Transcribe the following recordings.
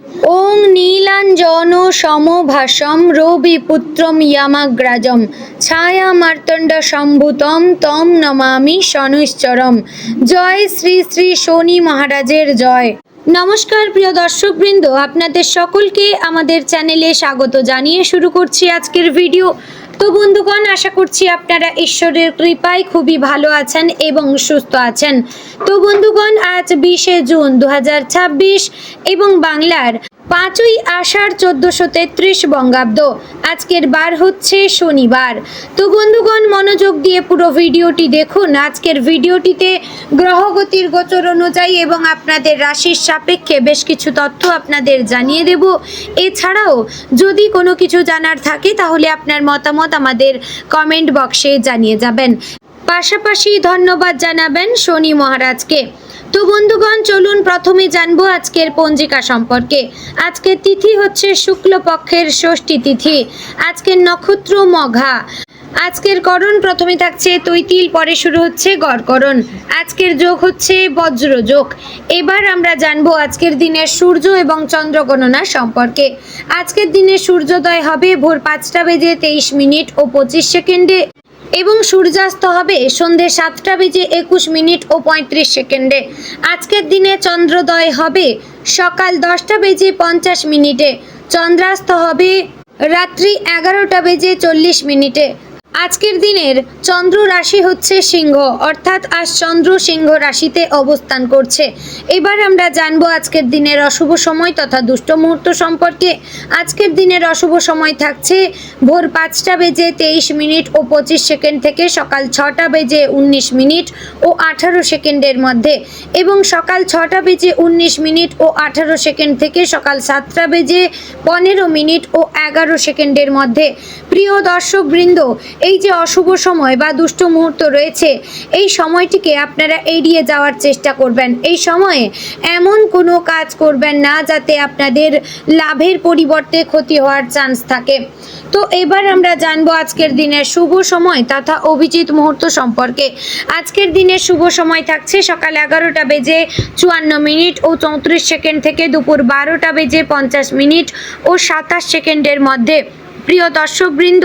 ওং নীলাঞ্জন সমভাসম রবিপুত্রম ইয়ামাগ্রাজম ছায়া মার্তণ্ড সম্ভূতম তম নমামি শনৈশ্চরম। জয় শ্রী শ্রী শনি মহারাজের জয়। নমস্কার প্রিয় দর্শকবৃন্দ, আপনাদের সকলকে আমাদের চ্যানেলে স্বাগত জানিয়ে শুরু করছি আজকের ভিডিও। তো বন্ধুগণ, আশা করছি আপনারা ঈশ্বরের কৃপায় খুবই ভালো আছেন এবং সুস্থ আছেন। তো বন্ধুগণ, আজ 20শে জুন 2026 এবং বাংলার 5ই আষাঢ় 1433 বঙ্গাব্দ। আজকের বার হচ্ছে শনিবার। তো বন্ধুগণ, মনোযোগ দিয়ে পুরো ভিডিওটি দেখুন। আজকের ভিডিওটিতে গ্রহগতির গোচর অনুযায়ী এবং আপনাদের রাশির সাপেক্ষে বেশ কিছু তথ্য আপনাদের জানিয়ে দেব। এছাড়াও যদি কোনো কিছু জানার থাকে তাহলে আপনার মতামত আমাদের কমেন্ট বক্সে জানিয়ে যাবেন। পাশাপাশি ধন্যবাদ জানাবেন শনি মহারাজকে। তো বন্ধুগণ, চলুন প্রথমে জানবো আজকের পঞ্জিকা সম্পর্কে। আজকের তিথি হচ্ছে শুক্লপক্ষের ষষ্ঠী তিথি। আজকের নক্ষত্র মঘা। আজকের করণ প্রথমে থাকছে তৈতিল, পরে শুরু হচ্ছে গড়করণ। আজকের যোগ হচ্ছে বজ্রযোগ। এবার আমরা জানবো আজকের দিনের সূর্য এবং চন্দ্র গণনা সম্পর্কে। আজকের দিনে সূর্যোদয় হবে ভোর 5টা বেজে 23 মিনিট ও 25 সেকেন্ডে এবং সূর্যাস্ত হবে সন্ধ্যে 7টা বেজে 21 মিনিট ও 35 সেকেন্ডে। আজকের দিনে চন্দ্রোদয় হবে সকাল 10টা বেজে 50 মিনিটে। চন্দ্রাস্ত হবে রাত্রি 11টা বেজে 40 মিনিটে। আজকের দিনের চন্দ্র রাশি হচ্ছে সিংহ, অর্থাৎ আজ চন্দ্র সিংহ রাশিতে অবস্থান করছে। এবার আমরা জানবো আজকের দিনের অশুভ সময় তথা দুষ্ট মুহূর্ত সম্পর্কে। আজকের দিনের অশুভ সময় থাকছে ভোর 5টা বেজে 23 মিনিট ও 25 সেকেন্ড থেকে সকাল 6টা বেজে 19 মিনিট ও 18 সেকেন্ডের মধ্যে এবং সকাল 6টা বেজে 19 মিনিট ও 18 সেকেন্ড থেকে সকাল 7টা বেজে 15 মিনিট ও 11 সেকেন্ডের মধ্যে। প্রিয় দর্শকবৃন্দ, এই যে অশুভ সময় বা দুষ্ট মুহূর্ত রয়েছে, এই সময়টিকে আপনারা এড়িয়ে যাওয়ার চেষ্টা করবেন। এই সময়ে এমন কোনো কাজ করবেন না যাতে আপনাদের লাভের পরিবর্তে ক্ষতি হওয়ার চান্স থাকে। তো এবার আমরা জানবো আজকের দিনের শুভ সময় তথা অভিজিৎ মুহূর্ত সম্পর্কে। আজকের দিনের শুভ সময় থাকছে সকাল 11টা বেজে 54 মিনিট ও 34 সেকেন্ড থেকে দুপুর 12টা বেজে 50 মিনিট ও 27 সেকেন্ডের মধ্যে। প্রিয় দর্শকবৃন্দ,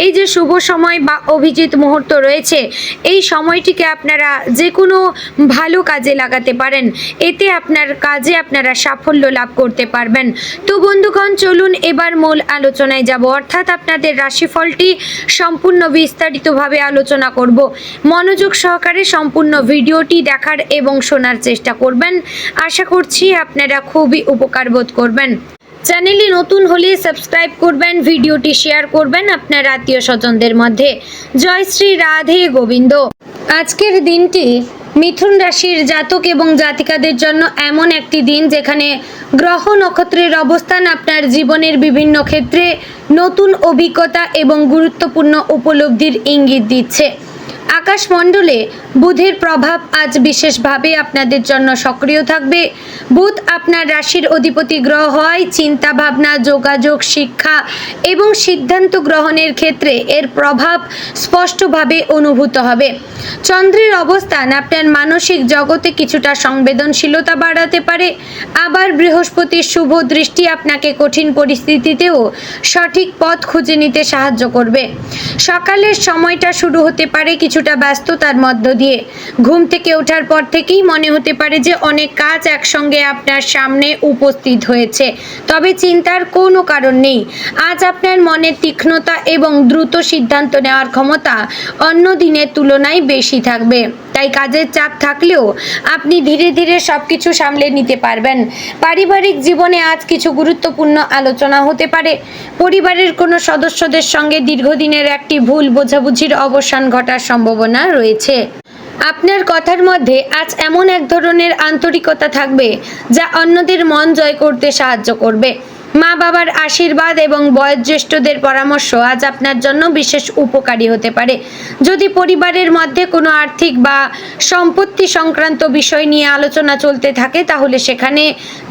এই যে শুভ সময় বা অভিজিৎ মুহূর্ত রয়েছে, এই সময়টিকে আপনারা যে কোনো ভালো কাজে লাগাতে পারেন। এতে আপনার কাজে আপনারা সাফল্য লাভ করতে পারবেন। তো বন্ধুগণ, চলুন এবার মূল আলোচনায় যাব, অর্থাৎ আপনাদের রাশিফলটি সম্পূর্ণ বিস্তারিতভাবে আলোচনা করব। মনোযোগ সহকারে সম্পূর্ণ ভিডিওটি দেখার এবং শোনার চেষ্টা করবেন। আশা করছি আপনারা খুবই উপকার বোধ করবেন। চ্যানেলে নতুন হলে সাবস্ক্রাইব করবেন, ভিডিওটি শেয়ার করবেন আপনার আত্মীয় স্বজনদের মধ্যে। জয় শ্রী রাধে গোবিন্দ। আজকের দিনটি মিথুন রাশির জাতক এবং জাতিকাদের জন্য এমন একটি দিন যেখানে গ্রহ নক্ষত্রের অবস্থান আপনার জীবনের বিভিন্ন ক্ষেত্রে নতুন অভিজ্ঞতা এবং গুরুত্বপূর্ণ উপলব্ধির ইঙ্গিত দিচ্ছে। আকাশমণ্ডলে বুধের প্রভাব আজ বিশেষভাবে আপনাদের জন্য সক্রিয় থাকবে। বুধ আপনার রাশির অধিপতি গ্রহ হয় চিন্তা ভাবনা, যোগাযোগ, শিক্ষা এবং সিদ্ধান্ত গ্রহণের ক্ষেত্রে এর প্রভাব স্পষ্টভাবে অনুভূত হবে। চন্দ্রের অবস্থান আপনার মানসিক জগতে কিছুটা সংবেদনশীলতা বাড়াতে পারে। আবার বৃহস্পতির শুভ দৃষ্টি আপনাকে কঠিন পরিস্থিতিতেও সঠিক পথ খুঁজে নিতে সাহায্য করবে। সকালের সময়টা শুরু হতে পারে কিছুটা ব্যস্ততার মধ্য দিয়ে। ঘুম থেকে ওঠার পর থেকেই মনে হতে পারে যে অনেক কাজ একসঙ্গে আপনার সামনে উপস্থিত হয়েছে, তবে চিন্তার কোনো কারণ নেই। আজ আপনার মনের তীক্ষ্ণতা এবং দ্রুত সিদ্ধান্ত নেওয়ার ক্ষমতা অন্য দিনের তুলনায় বেশি থাকবে। তাই কাজের চাপ থাকলেও আপনি ধীরে ধীরে সবকিছু সামলে নিতে পারবেন। পারিবারিক জীবনে আজ কিছু গুরুত্বপূর্ণ আলোচনা হতে পারে। পরিবারের কোনো সদস্যদের সঙ্গে দীর্ঘদিনের একটি ভুল বোঝাবুঝির অবসান ঘটার সম্ভাবনা রয়েছে। আপনার কথার মধ্যে আজ এমন এক ধরনের আন্তরিকতা থাকবে যা অন্যদের মন জয় করতে সাহায্য করবে। মা বাবার আশীর্বাদ এবং বয়োজ্যেষ্ঠদের পরামর্শ আজ আপনার জন্য বিশেষ উপকারী হতে পারে। যদি পরিবারের মধ্যে কোনো আর্থিক বা সম্পত্তি সংক্রান্ত বিষয় নিয়ে আলোচনা চলতে থাকে তাহলে সেখানে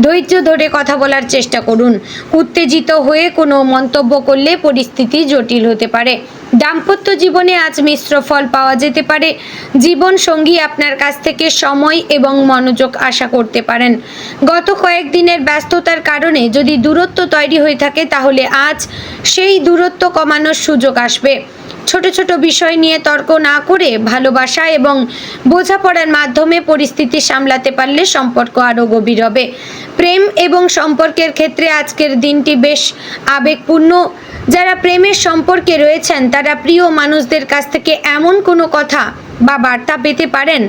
ধৈর্য ধরে কথা বলার চেষ্টা করুন। উত্তেজিত হয়ে কোনো মন্তব্য করলে পরিস্থিতি জটিল হতে পারে। দাম্পত্য জীবনে আজ মিশ্র ফল পাওয়া যেতে পারে। জীবন সঙ্গী আপনার কাছ থেকে সময় এবং মনোযোগ আশা করতে পারেন। গত কয়েকদিনের ব্যস্ততার কারণে যদি দূরত্ব তৈরি হয়ে থাকে, তাহলে আজ সেই দূরত্ব কমানোর সুযোগ আসবে। ছোট ছোট বিষয় নিয়ে তর্ক না করে ভালোবাসা এবং বোঝাপড়ার মাধ্যমে পরিস্থিতি সামলাতে পারলে সম্পর্ক আরও গভীর হবে। প্রেম এবং সম্পর্কের ক্ষেত্রে আজকের দিনটি বেশ আবেগপূর্ণ। যারা প্রেমের সম্পর্কে রয়েছেন তারা প্রিয় মানুষদের কাছ থেকে এমন কোনো কথা বা বার্তা পেতে পারেন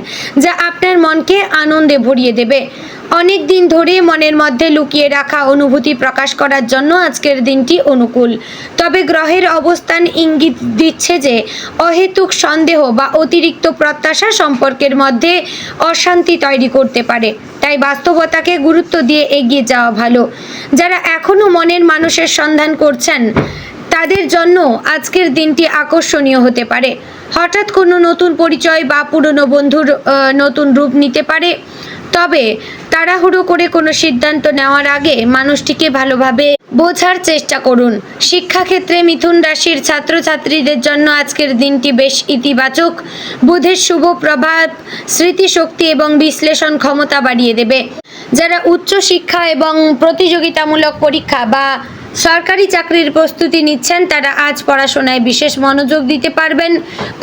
যা আপনার মনকে আনন্দে ভরিয়ে দেবে। অনেক দিন ধরে মনের মধ্যে লুকিয়ে রাখা অনুভূতি প্রকাশ করার জন্য আজকের দিনটি অনুকূল। তবে গ্রহের অবস্থান ইঙ্গিত দিচ্ছে যে অহেতুক সন্দেহ বা অতিরিক্ত প্রত্যাশা সম্পর্কের মধ্যে অশান্তি তৈরি করতে পারে। তাই বাস্তবতাকে গুরুত্ব দিয়ে এগিয়ে যাওয়া ভালো। যারা এখনও মনের মানুষের সন্ধান করছেন তাদের জন্য আজকের দিনটি আকর্ষণীয় হতে পারে। হঠাৎ কোনো নতুন পরিচয় বা পুরনো বন্ধুর নতুন রূপ নিতে পারে। তবে তাড়াহুড়ো করে কোনো সিদ্ধান্ত নেওয়ার আগে মানুষটিকে ভালোভাবে বোঝার চেষ্টা করুন। শিক্ষাক্ষেত্রে মিথুন রাশির ছাত্রছাত্রীদের জন্য আজকের দিনটি বেশ ইতিবাচক। বুধের শুভ প্রভাব স্মৃতিশক্তি এবং বিশ্লেষণ ক্ষমতা বাড়িয়ে দেবে। যারা উচ্চ শিক্ষা এবং প্রতিযোগিতামূলক পরীক্ষা বা সরকারি চাকরির প্রস্তুতি নিচ্ছেন তারা আজ পড়াশোনায় বিশেষ মনোযোগ দিতে পারবেন।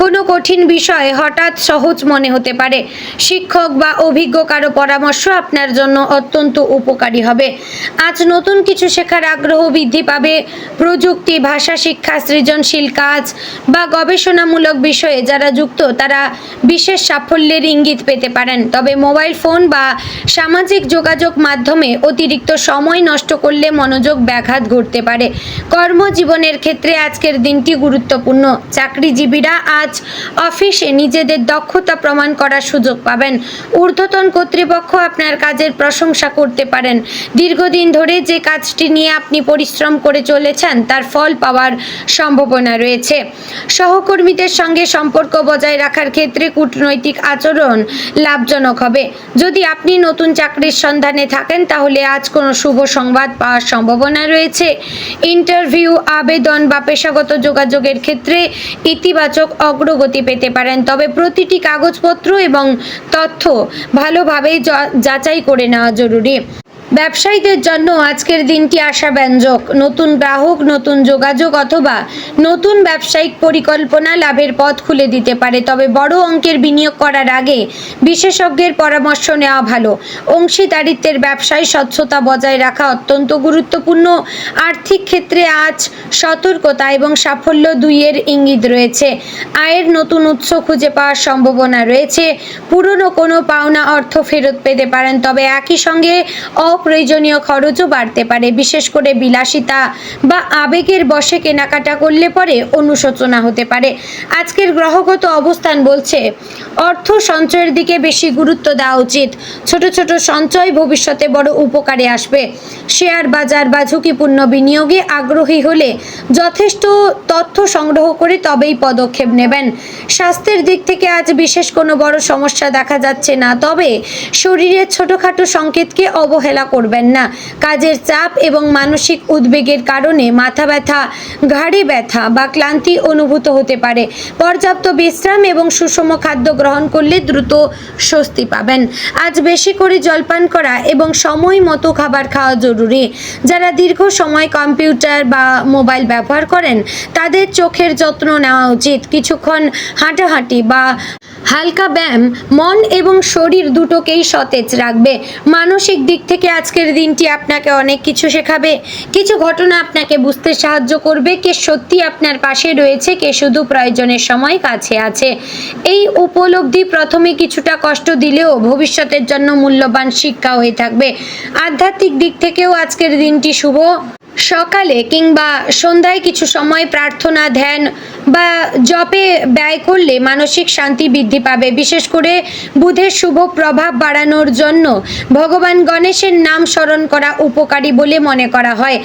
কোনো কঠিন বিষয় হঠাৎ সহজ মনে হতে পারে। শিক্ষক বা অভিজ্ঞ কারো পরামর্শ আপনার জন্য অত্যন্ত উপকারী হবে। আজ নতুন কিছু শেখার আগ্রহ বৃদ্ধি পাবে। প্রযুক্তি, ভাষা শিক্ষা, সৃজনশীল কাজ বা গবেষণামূলক বিষয়ে যারা যুক্ত তারা বিশেষ সাফল্যের ইঙ্গিত পেতে পারেন। তবে মোবাইল ফোন বা সামাজিক যোগাযোগ মাধ্যমে অতিরিক্ত সময় নষ্ট করলে মনোযোগ ব্যাঘাত ঘটতে পারে। কর্মজীবনের ক্ষেত্রে আজকের দিনটি গুরুত্বপূর্ণ। চাকরিজীবীরা আজ অফিসে নিজেদের দক্ষতা প্রমাণ করার সুযোগ পাবেন। ঊর্ধ্বতন কর্তৃপক্ষ আপনার কাজের প্রশংসা করতে পারেন। দীর্ঘদিন ধরে যে কাজটি নিয়ে আপনি পরিশ্রম করে চলেছেন তার ফল পাওয়ার সম্ভাবনা রয়েছে। সহকর্মীদের সঙ্গে সম্পর্ক বজায় রাখার ক্ষেত্রে কূটনৈতিক আচরণ লাভজনক হবে। যদি আপনি নতুন চাকরির সন্ধানে থাকেন তাহলে আজ কোনো শুভ সংবাদ পাওয়ার সম্ভাবনা রয়েছে। ইন্টারভিউ, আবেদন বা পেশাগত যোগাযোগের ক্ষেত্রে ইতিবাচক অগ্রগতি পেতে পারেন। তবে প্রতিটি কাগজপত্র এবং তথ্য ভালোভাবে যাচাই করে নেওয়া জরুরি। ব্যবসায়ীদের জন্য আজকের দিনটি আশাব্যঞ্জক। নতুন গ্রাহক, নতুন যোগাযোগ অথবা নতুন ব্যবসায়িক পরিকল্পনা লাভের পথ খুলে দিতে পারে। তবে বড় অঙ্কের বিনিয়োগ করার আগে বিশেষজ্ঞের পরামর্শ নেওয়া ভালো। অংশীদারিত্বের ব্যবসায় স্বচ্ছতা বজায় রাখা অত্যন্ত গুরুত্বপূর্ণ। আর্থিক ক্ষেত্রে আজ সতর্কতা এবং সাফল্য দুইয়ের ইঙ্গিত রয়েছে। আয়ের নতুন উৎস খুঁজে পাওয়ার সম্ভাবনা রয়েছে। পুরনো কোনো পাওনা অর্থ ফেরত পেতে পারেন। তবে একই সঙ্গে অপ্রয়োজনীয় খরচও বাড়তে পারে। বিশেষ করে বিলাসিতা বা আবেগের বশে কেনাকাটা করলে পরে অনুশোচনা হতে পারে। আজকের গ্রহগত অবস্থান বলছে অর্থ সঞ্চয়ের দিকে বেশি গুরুত্ব দেওয়া উচিত। ছোট ছোট সঞ্চয় ভবিষ্যতে বড় উপকারে আসবে। শেয়ার বাজার বা ঝুঁকিপূর্ণ বিনিয়োগে আগ্রহী হলে যথেষ্ট তথ্য সংগ্রহ করে তবেই পদক্ষেপ নেবেন। স্বাস্থ্যের দিক থেকে আজ বিশেষ কোনো বড় সমস্যা দেখা যাচ্ছে না। তবে শরীরের ছোটখাটো সংকেতকে অবহেলা করবেন না। কাজের চাপ এবং মানসিক উদ্বেগের কারণে মাথা ব্যথা, ঘাড়ে ব্যথা বা ক্লান্তি অনুভূত হতে পারে। পর্যাপ্ত বিশ্রাম এবং সুষম খাদ্য গ্রহণ করলে দ্রুত স্বস্তি পাবেন। আজ বেশি করে জলপান করা এবং সময় মতো খাবার খাওয়া জরুরি। যারা দীর্ঘ সময় কম্পিউটার বা মোবাইল ব্যবহার করেন তাদের চোখের যত্ন নেওয়া উচিত। কিছুক্ষণ হাঁটাহাঁটি বা হালকা ব্যায়াম মন এবং শরীর দুটোকেই সতেজ রাখবে। মানসিক দিক থেকে আজকের দিনটি আপনাকে অনেক কিছু শেখাবে। কিছু ঘটনা আপনাকে বুঝতে সাহায্য করবে কে সত্যি আপনার পাশে রয়েছে, কে শুধু প্রয়োজনের সময় কাছে আছে। এই উপলব্ধি প্রথমে কিছুটা কষ্ট দিলেও ভবিষ্যতের জন্য মূল্যবান শিক্ষা হয়ে থাকবে। আধ্যাত্মিক দিক থেকেও আজকের দিনটি শুভ। সকালে কিংবা সন্ধ্যায় কিছু সময় প্রার্থনা, ধ্যান বা জপে ব্যয় করলে মানসিক শান্তি বৃদ্ধি পাবে। বিশেষ করে বুধের শুভ প্রভাব বাড়ানোর জন্য ভগবান গণেশের নাম স্মরণ করা উপকারী বলে মনে করা হয়।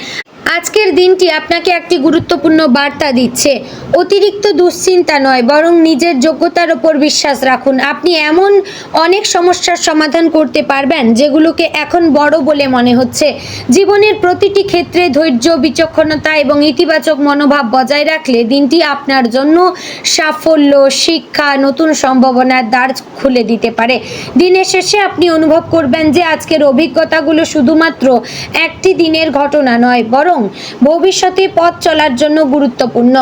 আজকের দিনটি আপনাকে একটি গুরুত্বপূর্ণ বার্তা দিচ্ছে। অতিরিক্ত দুশ্চিন্তা নয়, বরং নিজের যোগ্যতার ওপর বিশ্বাস রাখুন। আপনি এমন অনেক সমস্যার সমাধান করতে পারবেন যেগুলোকে এখন বড় বলে মনে হচ্ছে। জীবনের প্রতিটি ক্ষেত্রে ধৈর্য, বিচক্ষণতা এবং ইতিবাচক মনোভাব বজায় রাখলে দিনটি আপনার জন্য সাফল্য, শিক্ষা, নতুন সম্ভাবনার দ্বার খুলে দিতে পারে। দিনের শেষে আপনি অনুভব করবেন যে আজকের অভিজ্ঞতাগুলো শুধুমাত্র একটি দিনের ঘটনা নয়, বরং ভবিষ্যতে পথ চলার জন্য গুরুত্বপূর্ণ।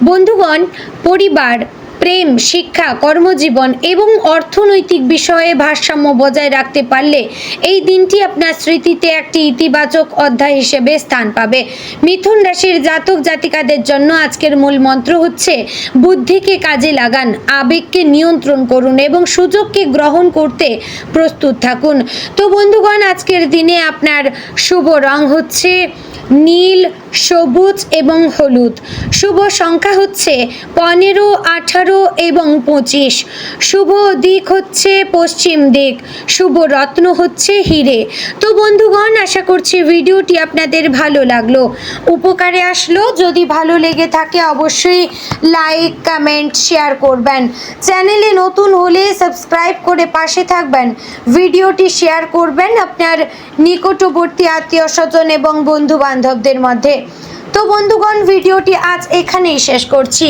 বন্ধুগণ, পরিবার, প্রেম, শিক্ষা, কর্মজীবন এবং অর্থনৈতিক বিষয়ে ভারসাম্য বজায় রাখতে পারলে এই দিনটি আপনার স্মৃতিতে একটি ইতিবাচক অধ্যায় হিসেবে স্থান পাবে। মিথুন রাশির জাতক জাতিকাদের জন্য আজকের মূল মন্ত্র হচ্ছে বুদ্ধিকে কাজে লাগান, আবেগকে নিয়ন্ত্রণ করুন এবং সুযোগকে গ্রহণ করতে প্রস্তুত থাকুন। তো বন্ধুগণ, আজকের দিনে আপনার শুভ রং হচ্ছে নীল, সবুজ এবং হলুদ। শুভ সংখ্যা হচ্ছে 15, 18 এবং 25। শুভ দিক হচ্ছে পশ্চিম দিক। শুভ রত্ন হচ্ছে হিরে। তো বন্ধুগণ, আশা করছি ভিডিওটি আপনাদের ভালো লাগলো, উপকারে আসলো। যদি ভালো লেগে থাকে অবশ্যই লাইক, কমেন্ট, শেয়ার করবেন। চ্যানেলে নতুন হলে সাবস্ক্রাইব করে পাশে থাকবেন। ভিডিওটি শেয়ার করবেন আপনার নিকটবর্তী আত্মীয় স্বজন এবং বন্ধু বান্ধবদের মধ্যে। তো বন্ধুগণ, ভিডিওটি আজ এখানেই শেষ করছি।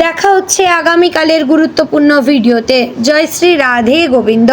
দেখা হচ্ছে আগামীকালের গুরুত্বপূর্ণ ভিডিওতে। জয় শ্রী রাধে গোবিন্দ।